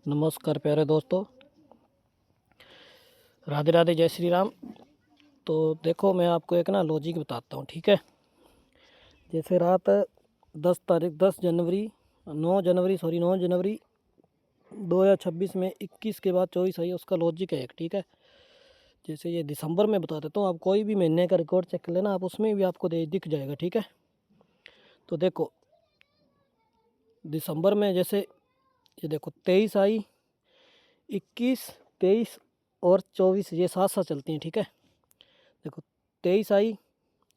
नमस्कार प्यारे दोस्तों, राधे राधे, जय श्री राम। तो देखो, मैं आपको एक ना लॉजिक बताता हूँ, ठीक है। जैसे रात 10 जनवरी 9 जनवरी 2026 में 21 के बाद 24 आई, उसका लॉजिक है एक, ठीक है। जैसे ये दिसंबर में बता देता हूँ, आप कोई भी महीने का रिकॉर्ड चेक कर लेना, आप उसमें भी आपको दिख जाएगा, ठीक है। तो देखो, दिसंबर में जैसे ये देखो 23 आई, 21, 23 और 24 ये साथ साथ चलती हैं, ठीक है। देखो 23 आई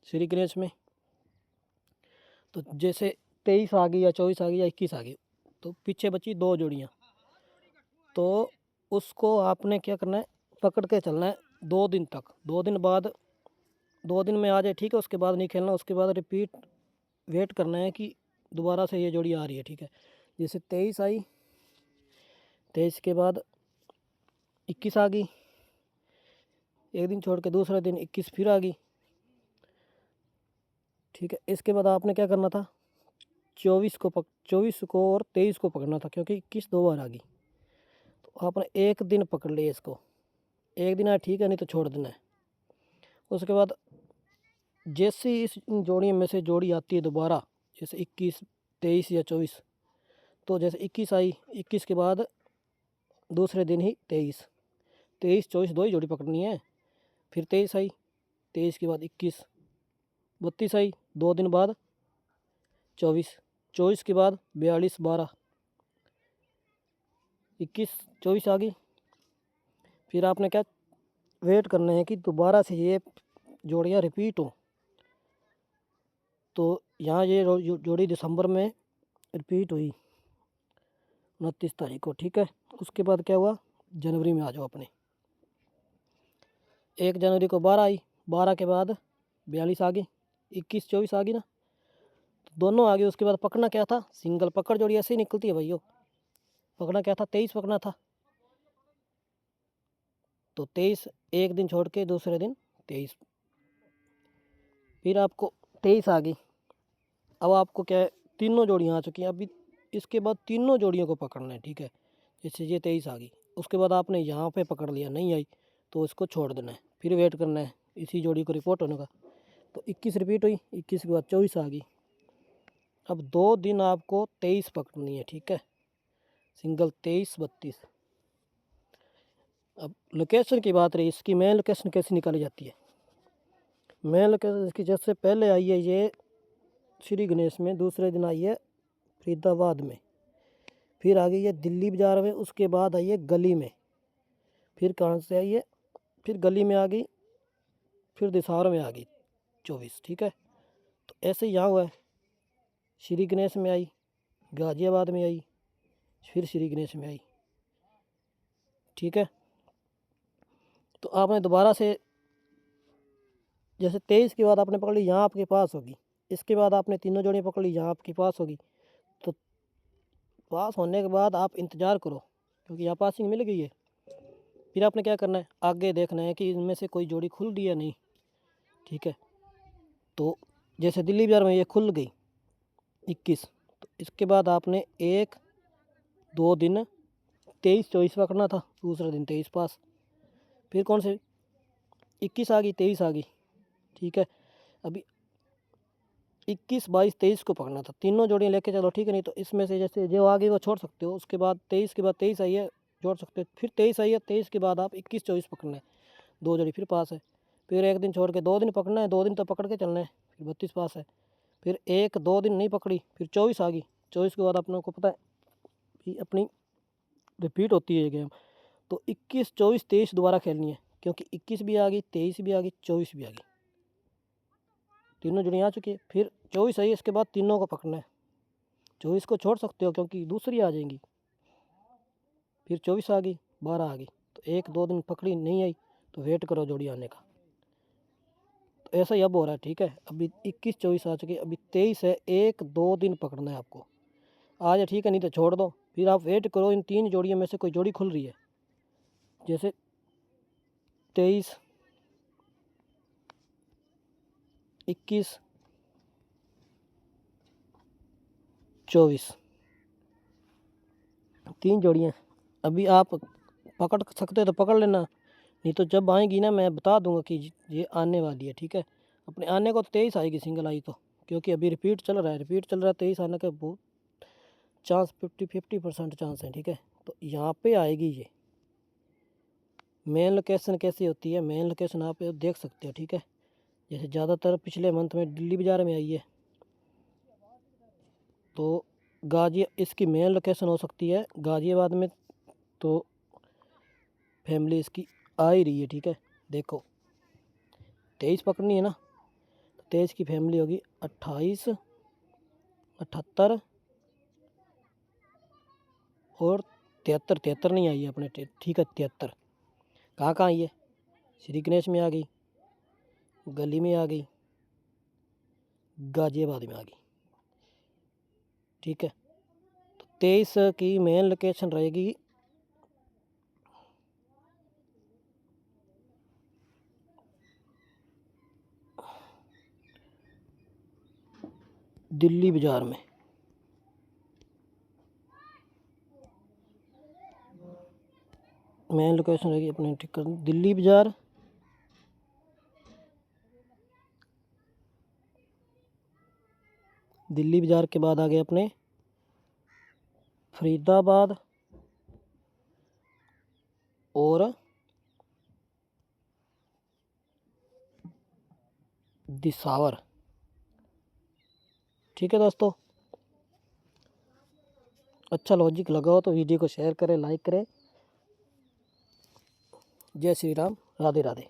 श्री गणेश में, तो जैसे 23 आ गई या 24 आ गई या 21 आ गई, तो पीछे बची 2 जोड़ियाँ। तो उसको आपने क्या करना है, पकड़ के चलना है 2 दिन तक। 2 दिन बाद, 2 दिन में आ जाए, ठीक है, उसके बाद नहीं खेलना। उसके बाद रिपीट वेट करना है कि दोबारा से ये जोड़ी आ रही है, ठीक है। जैसे 23 आई, 23 के बाद 21 आ गई, एक दिन छोड़ के दूसरे दिन 21 फिर आ गई, ठीक है। इसके बाद आपने क्या करना था, 24 को और 23 को पकड़ना था, क्योंकि 21 2 बार आ गई। तो आपने एक दिन पकड़ लिया इसको, एक दिन आया, ठीक है, नहीं तो छोड़ देना है। उसके बाद जैसे ही इस जोड़ियों में से जोड़ी आती है दोबारा, जैसे 21, 23 या 24, तो जैसे 21 आई, 21 के बाद दूसरे दिन ही 23, 23 24 दो ही जोड़ी पकड़नी है। फिर 23 आई, 23 के बाद 21, 32 आई, 2 दिन बाद 24, 24 के बाद 42, 12, 21, 24 आ गई। फिर आपने क्या वेट करना है कि दोबारा से ये जोड़ियाँ रिपीट हो। तो यहाँ ये जोड़ी दिसंबर में रिपीट हुई 29 तारीख को, ठीक है। उसके बाद क्या हुआ, जनवरी में आ जाओ अपने। 1 जनवरी को 12 आई, 12 के बाद 42 आ गई, 21 24 आ गई ना, तो दोनों आ गई। उसके बाद पकड़ना क्या था, सिंगल पकड़ जोड़ी ऐसे ही निकलती है भाइयों। पकड़ना क्या था, 23 पकड़ना था। तो 23 एक दिन छोड़ के दूसरे दिन 23, फिर आपको 23 आ गई। अब आपको क्या है, तीनों जोड़ियाँ आ चुकी हैं। अभी इसके बाद तीनों जोड़ियों को पकड़ना है, ठीक है। जैसे ये 23 आ गई, उसके बाद आपने यहाँ पे पकड़ लिया, नहीं आई तो इसको छोड़ देना है, फिर वेट करना है इसी जोड़ी को रिपोर्ट होने का। तो 21 रिपीट हुई, 21 के बाद 24 आ गई। अब 2 दिन आपको 23 पकड़नी है, ठीक है, सिंगल 23 32। अब लोकेशन की बात रही, इसकी मेन लोकेशन कैसे निकाली जाती है। मेन लोकेशन इसकी जैसे पहले आई है ये श्री गणेश में, दूसरे दिन आई है फरीदाबाद में, फिर आ गई है दिल्ली बाज़ार में, उसके बाद आई है गली में, फिर कहाँ से आई है, फिर गली में आ गई, फिर दिसार में आ गई 24, ठीक है। तो ऐसे यहाँ हुआ है, श्री गणेश में आई, गाज़ियाबाद में आई, फिर श्री गणेश में आई, ठीक है। तो आपने दोबारा से जैसे 23 के बाद आपने पकड़ ली, यहाँ आपके पास होगी। इसके बाद आपने तीनों जोड़ियाँ पकड़ ली, यहाँ आपके पास होगी। तो पास होने के बाद आप इंतज़ार करो, क्योंकि यहाँ पासिंग मिल गई है। फिर आपने क्या करना है, आगे देखना है कि इनमें से कोई जोड़ी खुल रही है नहीं, ठीक है। तो जैसे दिल्ली बाज़ार में ये खुल गई 21, तो इसके बाद आपने 1 2 दिन 23 24 पकड़ना था, दूसरे दिन 23 पास। फिर कौन से 21 आ गई, 23 आ गई, ठीक है। अभी 21 22 23 को पकड़ना था, तीनों जोड़ियाँ लेके चलो, ठीक है। नहीं तो इसमें से जैसे जो आ गई वो छोड़ सकते हो। उसके बाद 23 के बाद 23 आई है, जोड़ सकते हो। फिर 23 आई है, 23 के बाद आप 21 24 पकड़ना है, 2 जोड़ी फिर पास है। फिर एक दिन छोड़ के 2 दिन पकड़ना है, 2 दिन तो पकड़ के चलना है, फिर 32 पास है। फिर 1 2 दिन नहीं पकड़ी, फिर 24 आ गई। 24 के बाद अपने को पता है कि अपनी रिपीट होती है ये गेम। तो 21 24 23 दोबारा खेलनी है, क्योंकि 21 भी आ गई, 23 भी आ गई, 24 भी आ गई, तीनों जुड़ियाँ आ चुकी है। फिर 24 आई, इसके बाद तीनों को पकड़ना है। 24 को छोड़ सकते हो क्योंकि दूसरी आ जाएंगी। फिर 24 आ गई, 12 आ गई, तो 1 2 दिन पकड़ी, नहीं आई तो वेट करो जोड़ी आने का। तो ऐसा ही अब हो रहा है, ठीक है। अभी 21 24 आ चुकी है, अभी 23 है, 1 2 दिन पकड़ना है आपको। आ जाए ठीक है, नहीं तो छोड़ दो। फिर आप वेट करो, इन 3 जोड़ियों में से कोई जोड़ी खुल रही है। जैसे 23 21 24 3 जोड़ियाँ, अभी आप पकड़ सकते हो तो पकड़ लेना, नहीं तो जब आएगी ना मैं बता दूंगा कि ये आने वाली है, ठीक है। अपने आने को 23 आएगी सिंगल आई तो, क्योंकि अभी रिपीट चल रहा है, 23 आने का बहुत चांस 50% चांस है, ठीक है। तो यहाँ पे आएगी ये। मेन लोकेशन कैसी होती है, मेन लोकेशन आप देख सकते हो, ठीक है। जैसे ज़्यादातर पिछले मंथ में दिल्ली बाज़ार में आई है, तो इसकी मेन लोकेशन हो सकती है गाज़ियाबाद में। तो फैमिली इसकी आ ही रही है, ठीक है। देखो 23 पकड़नी है ना, तो 23 की फैमिली होगी 28, 78 और 73। 73 नहीं आई है अपने, ठीक है 73। कहाँ कहाँ आई है, श्री गणेश में आ गई, गली में आ गई, गाज़ियाबाद में आ गई, ठीक है। तो 23 की मेन लोकेशन रहेगी दिल्ली बाज़ार में। मेन लोकेशन रहेगी अपने, ठीक कर दिल्ली बाज़ार, दिल्ली बाज़ार के बाद आ गए अपने फरीदाबाद और दिसावर, ठीक है दोस्तों। अच्छा लॉजिक लगाओ तो वीडियो को शेयर करें, लाइक करें। जय श्री राम, राधे राधे।